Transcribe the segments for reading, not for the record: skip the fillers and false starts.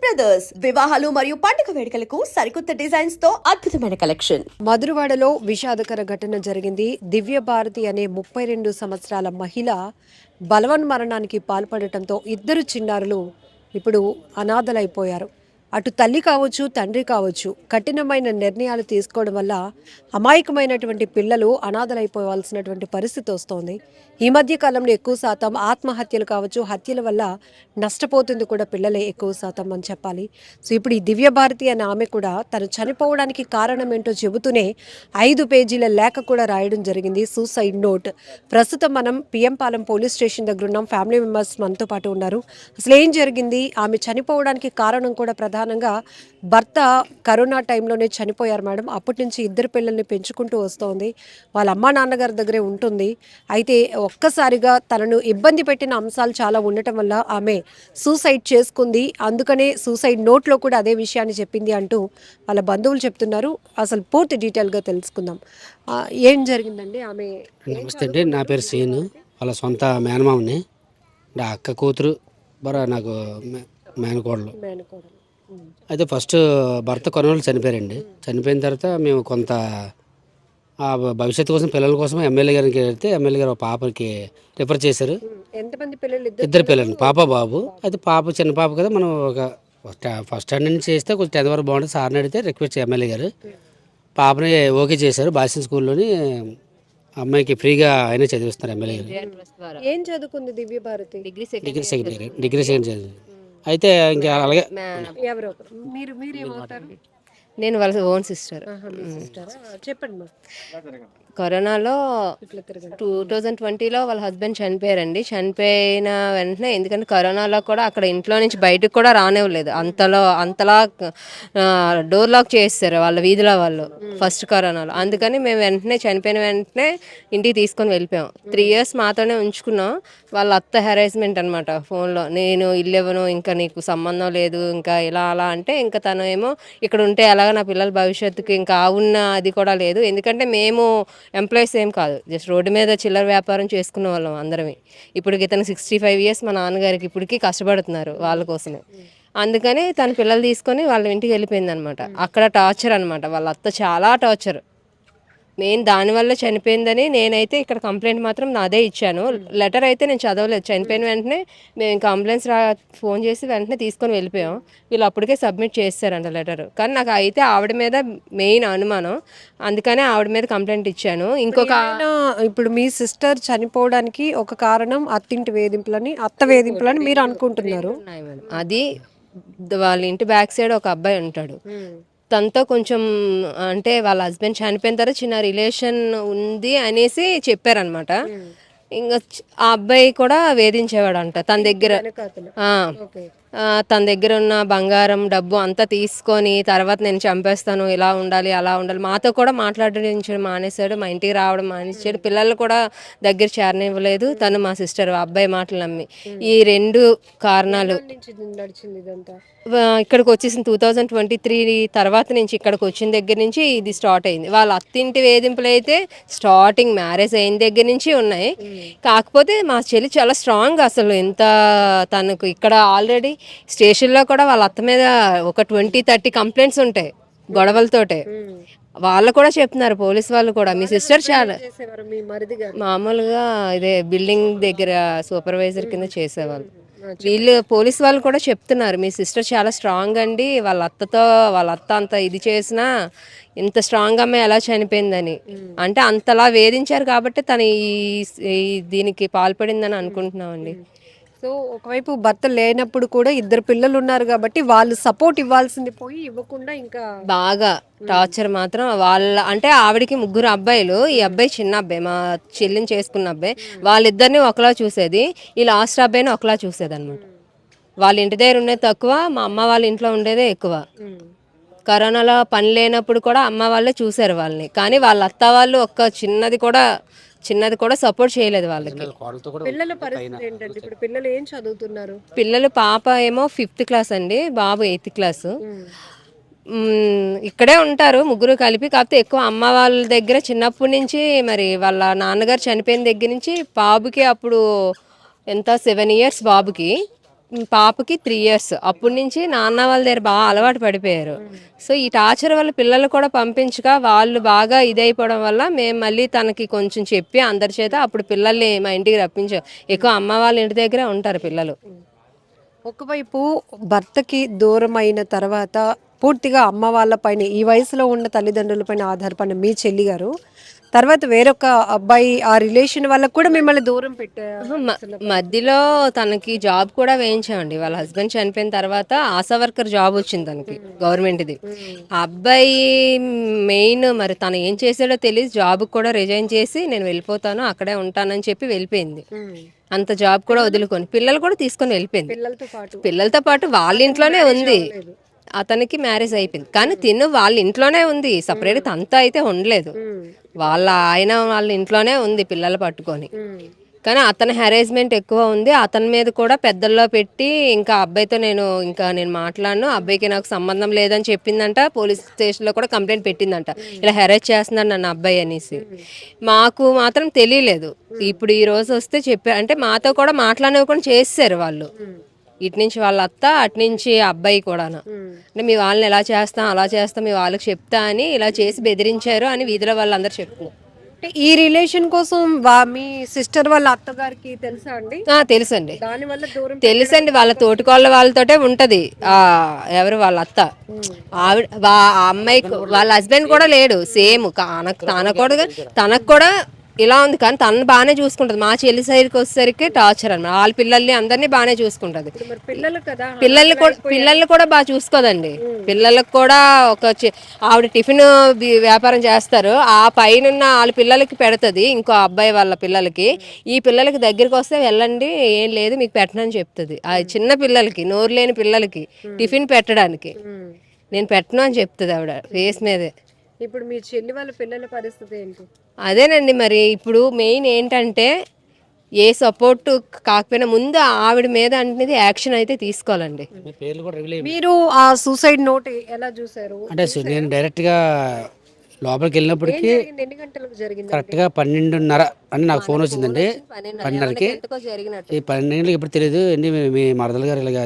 Brothers వివాహాలు మరియు పండుగ వేడుకలకు సరికొత్త డిజైన్స్ తో అద్భుతమైన కలెక్షన్. మధురవాడలో విషాదకర ఘటన జరిగింది. దివ్య భారతి అనే 32 సంవత్సరాల మహిళ బలవన్మరణానికి పాల్పడటంతో ఇద్దరు చిన్నారులు ఇప్పుడు అనాథలైపోయారు. అటు తల్లి కావచ్చు, తండ్రి కావచ్చు, కఠినమైన నిర్ణయాలు తీసుకోవడం వల్ల అమాయకమైనటువంటి పిల్లలు అనాథలైపోవాల్సినటువంటి పరిస్థితి వస్తోంది. ఈ మధ్య కాలంలో ఎక్కువ శాతం ఆత్మహత్యలు కావచ్చు, హత్యల వల్ల నష్టపోతుంది కూడా పిల్లలే ఎక్కువ శాతం అని చెప్పాలి. సో ఇప్పుడు ఈ దివ్య భారతి అనే ఆమె కూడా తను చనిపోవడానికి కారణం ఏంటో చెబుతూనే 5 పేజీల లేఖ కూడా రాయడం జరిగింది, సూసైడ్ నోట్. ప్రస్తుతం మనం పిఎం పాలెం పోలీస్ స్టేషన్ దగ్గర ఉన్నాం. ఫ్యామిలీ మెంబర్స్ మనతో పాటు ఉన్నారు. అసలు ఏం జరిగింది, ఆమె చనిపోవడానికి కారణం కూడా ప్రధానంగా భర్త కరోనా టైంలోనే చనిపోయారు మేడం. అప్పటి నుంచి ఇద్దరు పిల్లల్ని పెంచుకుంటూ వస్తోంది. వాళ్ళ అమ్మా నాన్నగారి దగ్గరే ఉంటుంది. అయితే ఒక్కసారిగా తనను ఇబ్బంది పెట్టిన అంశాలు చాలా ఉండటం వల్ల ఆమె సూసైడ్ చేసుకుంది. అందుకనే సూసైడ్ నోట్లో కూడా అదే విషయాన్ని చెప్పింది అంటూ వాళ్ళ బంధువులు చెప్తున్నారు. అసలు పూర్తి డీటెయిల్గా తెలుసుకుందాం. ఏం జరిగిందండి? ఆమె నమస్తే అండి, నా పేరు సీను. వాళ్ళ సొంత మేనమామని, నా అక్క కూతురు నాకు మేనకోడలు. అయితే ఫస్ట్ భర్త కొనవాళ్ళు చనిపోయారండి. చనిపోయిన తర్వాత మేము కొంత ఆ భవిష్యత్తు కోసం పిల్లల కోసం ఎమ్మెల్యే గారికి వెళ్తే ఎమ్మెల్యే గారు పాపకి రిఫర్ చేశారు. ఎంతమంది పిల్లలు? ఇద్దరు పిల్లలు, పాప బాబు. అయితే పాప చిన్న పాప కదా, మనం ఒక ఫస్ట్ స్టాండర్డ్ నుంచి చేస్తే కొంచెం 10th వరకు బాగుంటుంది సార్ని అడిగితే రిక్వెస్ట్ ఎమ్మెల్యే గారు పాపని ఓకే చేశారు. బాసిన్ స్కూల్లోని అమ్మాయికి ఫ్రీగా అయినా చదివిస్తారు ఎమ్మెల్యే గారు. ఏం చదువుకుంది దివ్య భారతి? డిగ్రీ సెకండ్ చదివి. అయితే ఇంకా అలాగే ఎవరో మీరు మీరేమవుతారు? నేను వాళ్ళ ఓన్ సిస్టర్. చెప్పండి. కరోనాలో 2020లో వాళ్ళ హస్బెండ్ చనిపోయారండి. చనిపోయిన వెంటనే, ఎందుకంటే కరోనాలో కూడా అక్కడ ఇంట్లో నుంచి బయటకు కూడా రానివ్వలేదు. అంతలా డోర్ లాక్ చేస్తారు వాళ్ళ వీధిలో వాళ్ళు ఫస్ట్ కరోనాలో. అందుకని మేము వెంటనే చనిపోయిన వెంటనే ఇంటికి తీసుకొని వెళ్ళిపోయాం. 3 years మాతోనే ఉంచుకున్నాం. వాళ్ళ అత్త హెరాస్మెంట్ అనమాట ఫోన్లో, నేను ఇల్లు ఇవ్వను, ఇంకా నీకు సంబంధం లేదు, ఇంకా ఇలా అలా అంటే, ఇంకా తను ఏమో ఇక్కడ ఉంటే ఎలాగ నా పిల్లల భవిష్యత్తుకి ఇంకా ఉన్న అది కూడా లేదు. ఎందుకంటే మేము ఎంప్లాయీస్ ఏం కాదు, జస్ట్ రోడ్డు మీద చిల్లర వ్యాపారం చేసుకున్న వాళ్ళం అందరమే. ఇప్పుడు ఇతను 65 years, మా నాన్నగారికి ఇప్పటికీ కష్టపడుతున్నారు వాళ్ళ కోసమే. అందుకని తన పిల్లలు తీసుకొని వాళ్ళ ఇంటికి వెళ్ళిపోయింది అనమాట. అక్కడ టార్చర్ అనమాట, వాళ్ళ అత్త చాలా టార్చర్. మెయిన్ దానివల్ల చనిపోయిందని నేనైతే ఇక్కడ కంప్లైంట్ మాత్రం నాదే ఇచ్చాను. లెటర్ అయితే నేను చదవలేదు. చనిపోయిన వెంటనే మేము ఇంకా అంబులెన్స్ ఫోన్ చేసి వెంటనే తీసుకొని వెళ్ళిపోయాం. వీళ్ళు అప్పటికే సబ్మిట్ చేస్తారంట లెటర్. కానీ నాకు అయితే ఆవిడ మీద మెయిన్ అనుమానం, అందుకనే ఆవిడ మీద కంప్లైంట్ ఇచ్చాను. ఇంకొక ఇప్పుడు మీ సిస్టర్ చనిపోవడానికి ఒక కారణం అత్త వేధింపులని మీరు అనుకుంటున్నారు. అది వాళ్ళ ఇంటి బ్యాక్ సైడ్ ఒక అబ్బాయి ఉంటాడు. తనతో కొంచెం, అంటే వాళ్ళ హస్బెండ్ చనిపోయిన తర్వాత చిన్న రిలేషన్ ఉంది అనేసి చెప్పారనమాట. ఇంకా ఆ అబ్బాయి కూడా వేధించేవాడు అంట. తన దగ్గర ఉన్న బంగారం, డబ్బు అంతా తీసుకొని తర్వాత నేను చంపేస్తాను, ఇలా ఉండాలి అలా ఉండాలి, మాతో కూడా మాట్లాడించడం మానేశాడు. మా ఇంటికి రావడం మానేసాడు. పిల్లలు కూడా దగ్గర చేరనివ్వలేదు తను, మా సిస్టర్ అబ్బాయి మాటలు నమ్మి. ఈ 2 కారణాలు. ఇక్కడికి వచ్చేసిన 2023 తర్వాత నుంచి, ఇక్కడికి వచ్చిన దగ్గర నుంచి ఇది స్టార్ట్ అయింది. వాళ్ళ అత్తింటి వేధింపులు అయితే స్టార్టింగ్ మ్యారేజ్ అయిన దగ్గర నుంచి ఉన్నాయి. కాకపోతే మా చెల్లి చాలా స్ట్రాంగ్. అసలు ఎంత తనకు ఇక్కడ ఆల్రెడీ స్టేషన్లో కూడా వాళ్ళ అత్త మీద ఒక 20-30 కంప్లైంట్స్ ఉంటాయి గొడవలతోటే. వాళ్ళు కూడా చెప్తున్నారు, పోలీస్ వాళ్ళు కూడా, మీ సిస్టర్ చాలా మామూలుగా ఇదే బిల్డింగ్ దగ్గర సూపర్వైజర్ కింద చేసేవాళ్ళు. వీళ్ళు పోలీస్ వాళ్ళు కూడా చెప్తున్నారు, మీ సిస్టర్ చాలా స్ట్రాంగ్ అండి, వాళ్ళ అత్త అంత ఇది చేసినా ఇంత స్ట్రాంగ్ అమ్మాయి ఎలా చనిపోయిందని. అంటే అంతలా వేధించారు కాబట్టి తను దీనికి పాల్పడిందని అనుకుంటున్నామండి. సో ఒకవైపు భర్త లేనప్పుడు కూడా ఇద్దరు పిల్లలు ఉన్నారు కాబట్టి వాళ్ళు సపోర్ట్ ఇవ్వాల్సింది పోయి ఇవ్వకుండా ఇంకా బాగా టార్చర్ మాత్రం అంటే ఆవిడకి 3 అబ్బాయిలు. ఈ అబ్బాయి చిన్న అబ్బాయి, మా చెల్లిని చేసుకున్న అబ్బాయి. వాళ్ళిద్దరిని ఒకలా చూసేది, ఈ లాస్ట్ అబ్బాయిని ఒకలా చూసేది అనమాట. వాళ్ళ ఇంటి దగ్గర ఉండేది తక్కువ, మా అమ్మ వాళ్ళ ఇంట్లో ఉండేదే ఎక్కువ. కరోనాలో పని లేనప్పుడు కూడా అమ్మ వాళ్ళే చూశారు వాళ్ళని. కానీ వాళ్ళ అత్త వాళ్ళు చిన్నది కూడా సపోర్ట్ చేయలేదు వాళ్ళకి. పిల్లల పరిస్థితి ఏంటంటే ఇప్పుడు పిల్లలు ఏం చదువుతున్నారు? పిల్లలు పాప ఏమో 5th క్లాస్ అండి, బాబు 8th క్లాసు. ఇక్కడే ఉంటారు 3 కలిపి. కాకపోతే ఎక్కువ అమ్మ వాళ్ళ దగ్గర చిన్నప్పటి నుంచి, మరి వాళ్ళ నాన్నగారు చనిపోయిన దగ్గర నుంచి బాబుకి అప్పుడు ఎంత 7 years బాబుకి. పాపకి 3 ఇయర్స్. అప్పటి నుంచి నాన్న వాళ్ళ దగ్గర బాగా అలవాటు పడిపోయారు. సో ఈ టార్చర్ వల్ల పిల్లలు కూడా పంపించక వాళ్ళు బాగా ఇదైపోవడం వల్ల మేము మళ్ళీ తనకి కొంచెం చెప్పి అందరి చేత అప్పుడు పిల్లల్ని మా ఇంటికి రప్పించాం. ఎక్కువ అమ్మ వాళ్ళ ఇంటి దగ్గరే ఉంటారు పిల్లలు. ఒకవైపు భర్తకి దూరమైన తర్వాత పూర్తిగా అమ్మ వాళ్ళపైన ఈ వయసులో ఉన్న తల్లిదండ్రులపైన ఆధారపడిన మీ చెల్లి గారు తర్వాత వేరొక అబ్బాయి ఆ రిలేషన్ వల్ల కూడా మిమ్మల్ని దూరం పెట్టారు. మధ్యలో తనకి జాబ్ కూడా వేయించామండి. వాళ్ళ హస్బెండ్ చనిపోయిన తర్వాత ఆశా వర్కర్ జాబ్ వచ్చింది తనకి, గవర్నమెంట్ది. ఆ అబ్బాయి మెయిన్ మరి తను ఏం చేసాడో తెలియదు, జాబ్ కూడా రిజైన్ చేసి నేను వెళ్ళిపోతాను అక్కడే ఉంటానని చెప్పి వెళ్ళిపోయింది. అంత జాబ్ కూడా వదులుకొని పిల్లలు కూడా తీసుకొని వెళ్ళిపోయింది. పిల్లలతో పాటు వాళ్ళ ఇంట్లోనే ఉంది. అతనికి మ్యారేజ్ అయిపోయింది కానీ తిను వాళ్ళ ఇంట్లోనే ఉంది, సపరేట్ తనతో అయితే ఉండలేదు. వాళ్ళ ఆయన వాళ్ళ ఇంట్లోనే ఉంది పిల్లలు పట్టుకొని. కానీ అతని హెరాస్మెంట్ ఎక్కువ ఉంది. అతని మీద కూడా పెద్దల్లో పెట్టి ఇంకా అబ్బాయితో నేను మాట్లాడను, అబ్బాయికి నాకు సంబంధం లేదని చెప్పిందంట. పోలీస్ స్టేషన్లో కూడా కంప్లైంట్ పెట్టిందంట, ఇలా హెరాస్ చేస్తున్నాడు నన్ను అబ్బాయి అనేసి. మాకు మాత్రం తెలియలేదు. ఇప్పుడు ఈ రోజు వస్తే చెప్పారు, అంటే మాతో కూడా మాట్లాడనివ్వకుండా చేసేసారు వాళ్ళు. ఇటు నుంచి వాళ్ళ అత్త, అటు నుంచి అబ్బాయి కూడా. అంటే మీ వాళ్ళని ఎలా చేస్తాం అలా చేస్తాం, మీ వాళ్ళకి చెప్తా అని ఇలా చేసి బెదిరించారు అని వీధిలో వాళ్ళందరూ చెప్తున్నారు. అంటే ఈ రిలేషన్ కోసం మీ సిస్టర్ వాళ్ళ అత్తగారికి తెలుసా అండి? తెలుసండి, దానివల్ల దూరం తెలుసండి. వాళ్ళ తోటికోళ్ళ వాళ్ళతోటే ఉంటది. ఎవరు వాళ్ళ అత్త, ఆవిడ ఆ అమ్మాయికి వాళ్ళ హస్బెండ్ కూడా లేడు. సేమ్ తనకు కూడా ఇలా ఉంది. కానీ తనను బాగానే చూసుకుంటది. మా చెల్లి సైడ్కి వచ్చేసరికి టార్చర్ అన్నమాట. వాళ్ళ పిల్లల్ని అందరినీ బాగానే చూసుకుంటది. పిల్లల్ని కూడా బాగా చూసుకోదండి. పిల్లలకు కూడా ఆవిడ టిఫిన్ వ్యాపారం చేస్తారు, ఆ పైన వాళ్ళ పిల్లలకి పెడుతుంది, ఇంకో అబ్బాయి వాళ్ళ పిల్లలకి. ఈ పిల్లలకి దగ్గరికి వస్తే వెళ్ళండి, ఏం లేదు మీకు పెట్టనని చెప్తుంది. ఆ చిన్న పిల్లలకి, నోరు లేని పిల్లలకి టిఫిన్ పెట్టడానికి నేను పెట్టను అని చెప్తుంది ఆవిడ ఫేస్ మీదే. ఇప్పుడు మీ చెల్లి వాళ్ళ పిల్లల పరిస్థితి ఏంటి? అదేనండి, మరి ఇప్పుడు మెయిన్ ఏంటంటే ఏ సపోర్ట్ కాకపోయినా ముందు ఆవిడ మీద అనేది యాక్షన్ అయితే తీసుకోవాలండి. పేర్లు కూడా రివీల్ మీరు ఆ సూసైడ్ నోట్ ఎలా చూసారు? అంటే నేను డైరెక్ట్గా లోపలికి వెళ్ళినప్పటికీ ఎన్ని గంటలకు జరిగింది? కరెక్ట్గా 12:30 అని నాకు ఫోన్ వచ్చిందండి. 12:30కి ఈ 12 ఎప్పుడు తెలియదు అండి. మీ మరదలు గారు ఇలాగ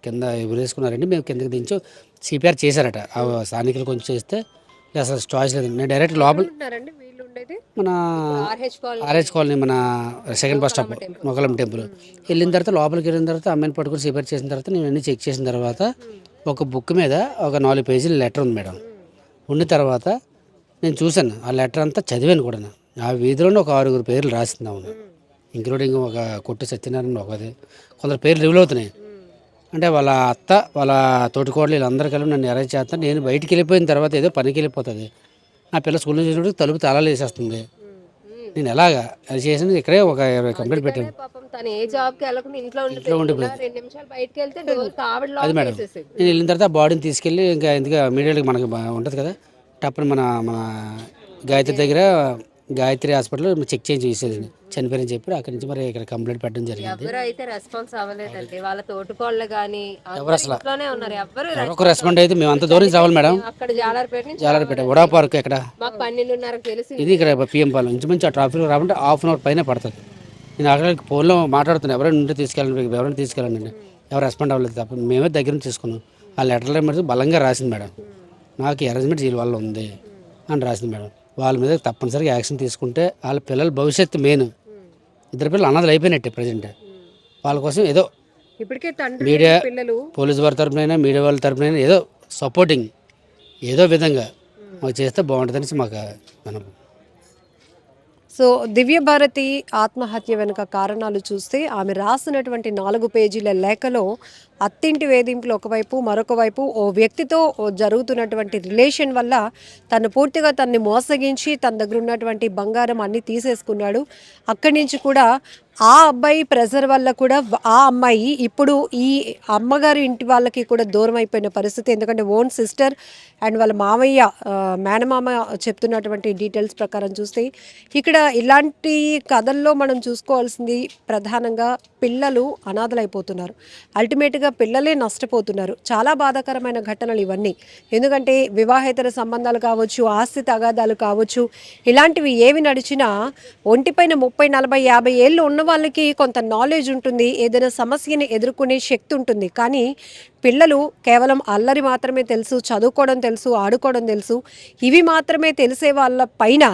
కింద ఎగురేసుకున్నారండి, మేము కిందకి దించు సిపిఆర్ చేశారట. ఆ స్థానికులు కొంచెం చేస్తే అసలు చాయిస్ లేదు. నేను డైరెక్ట్ లోపల మన ఆర్హెచ్ కాలనీ, మన సెకండ్ బస్ స్టాప్ మొగలం టెంపుల్ వెళ్ళిన తర్వాత లోపలికి వెళ్ళిన తర్వాత అమ్మాయిని పట్టుకుని సిపిఆర్ చేసిన తర్వాత నేను అన్నీ చెక్ చేసిన తర్వాత ఒక బుక్ మీద ఒక 4 పేజీల లెటర్ ఉంది మేడం. ఉన్న తర్వాత నేను చూశాను, ఆ లెటర్ అంతా చదివాను కూడా. ఆ వీధిలోనే ఒక 6 పేర్లు రాసిందాము, ఇంక్లూడింగ్ ఒక కొట్టు సత్యనారాయణ ఒకది. కొందరు పేర్లు రివీల్ అవుతున్నాయి. అంటే వాళ్ళ అత్త, వాళ్ళ తోటికోడలు వీళ్ళందరూ కలిపి నన్ను అరెస్ట్ చేస్తాను. నేను బయటికి వెళ్ళిపోయిన తర్వాత ఏదో పనికి వెళ్ళిపోతుంది, నా పిల్ల స్కూల్ నుంచి చూసినప్పుడు తలుపు తాళాలు వేసేస్తుంది. నేను ఎలాగా అది చేసింది ఇక్కడే ఒక 20 కంప్లీట్ పెట్టాను. అది మేడం, నేను వెళ్ళిన తర్వాత బాడీని తీసుకెళ్ళి ఇంకా ఎందుకు ఇమీడియట్గా మనకి ఉంటుంది కదా టప్పుని మన గాయత్రి దగ్గర గాయత్రి హాస్పిటల్ చెక్ చేయించి చూసేది చనిపోయారని చెప్పి అక్కడి నుంచి మరి ఇక్కడ కంప్లైంట్ పెట్టడం జరిగింది. ఎవరు అయితే రెస్పాన్స్ అవ్వలేదండి, వాళ్ళ తోటికోళ్ళు కానీ ఎవరు అసలు ఉన్నారు, ఎవరు ఒక రెస్పాండ్ అయితే మేము అంత దూరం నుంచి రావాలి మేడం. అక్కడ జాలార్పేట వడా పార్క్ ఎక్కడ మాకు 12:30 తెలిసి ఇది ఇక్కడ పిఎం పాలెం ఇంచుమించు ఆ ట్రాఫిక్ రావాలంటే ½ అవర్ పైన పడుతుంది. నేను అక్కడికి ఫోన్లో మాట్లాడుతున్నాను, ఎవరైనా ఉంటే తీసుకెళ్ళండి, ఎవరైనా తీసుకెళ్ళండి. ఎవరు రెస్పాండ్ అవ్వలేదు. తప్ప మేమే దగ్గర నుంచి తీసుకున్నాం. ఆ లెటర్లో మరి బలంగా రాసింది మేడం, నాకు అరేంజ్మెంట్ వీళ్ళ వల్ల ఉంది అని రాసింది మేడం. వాళ్ళ మీద తప్పనిసరిగా యాక్షన్ తీసుకుంటే వాళ్ళ పిల్లల భవిష్యత్తు మెయిన్. 2 పిల్లలు అనాథలు అయిపోయినట్టే ప్రజెంట్. వాళ్ళ కోసం ఏదో ఇప్పటికే మీడియా, పోలీసు వారి తరపునైనా మీడియా వాళ్ళ తరపునైనా ఏదో సపోర్టింగ్ ఏదో విధంగా మాకు చేస్తే బాగుంటుందని మాకు మనం. సో దివ్యభారతి ఆత్మహత్య వెనుక కారణాలు చూస్తే ఆమె రాసినటువంటి 4 పేజీల లేఖలో అత్తింటి వేధింపులు ఒకవైపు, మరొక వైపు ఓ వ్యక్తితో జరుగుతున్నటువంటి రిలేషన్ వల్ల తను పూర్తిగా తన్ని మోసగించి తన దగ్గర ఉన్నటువంటి బంగారం అన్నీ తీసేసుకున్నాడు. అక్కడి నుంచి కూడా ఆ అబ్బాయి ప్రెజర్ వల్ల కూడా ఆ అమ్మాయి ఇప్పుడు ఈ అమ్మగారి ఇంటి వాళ్ళకి కూడా దూరం అయిపోయిన పరిస్థితి. ఎందుకంటే ఓన్ సిస్టర్ అండ్ వాళ్ళ మామయ్య మేనమామ చెప్తున్నటువంటి డీటెయిల్స్ ప్రకారం చూస్తే ఇక్కడ ఇలాంటి కథల్లో మనం చూసుకోవాల్సింది ప్రధానంగా పిల్లలు అనాథలైపోతున్నారు. అల్టిమేట్గా పిల్లలే నష్టపోతున్నారు. చాలా బాధాకరమైన ఘటనలు ఇవన్నీ. ఎందుకంటే వివాహేతర సంబంధాలు కావచ్చు, ఆస్తి తగాదాలు కావచ్చు, ఇలాంటివి ఏవి నడిచినా ఒంటిపైన 30, 40, 50 ఏళ్ళు ఉన్న వాళ్ళకి కొంత నాలెడ్జ్ ఉంటుంది, ఏదైనా సమస్యని ఎదుర్కొనే శక్తి ఉంటుంది. కానీ పిల్లలు కేవలం అల్లరి మాత్రమే తెలుసు, చదువుకోవడం తెలుసు, ఆడుకోవడం తెలుసు, ఇవి మాత్రమే తెలిసే వాళ్ళ పైన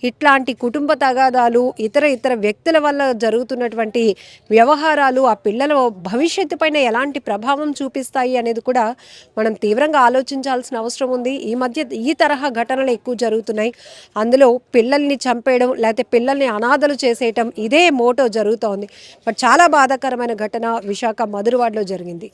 ఇట్లాంటి కుటుంబ తగాదాలు, ఇతర వ్యక్తుల వల్ల జరుగుతున్నటువంటి వ్యవహారాలు ఆ పిల్లల భవిష్యత్తు పైన ఎలాంటి ప్రభావం చూపిస్తాయి అనేది కూడా మనం తీవ్రంగా ఆలోచించాల్సిన అవసరం ఉంది. ఈ మధ్య ఈ తరహా ఘటనలు ఎక్కువ జరుగుతున్నాయి. అందులో పిల్లల్ని చంపేయడం, లేకపోతే పిల్లల్ని అనాథలు చేసేయటం, ఇదే మోటో జరుగుతోంది. బట్ చాలా బాధాకరమైన ఘటన విశాఖ మధురవాడలో జరిగింది.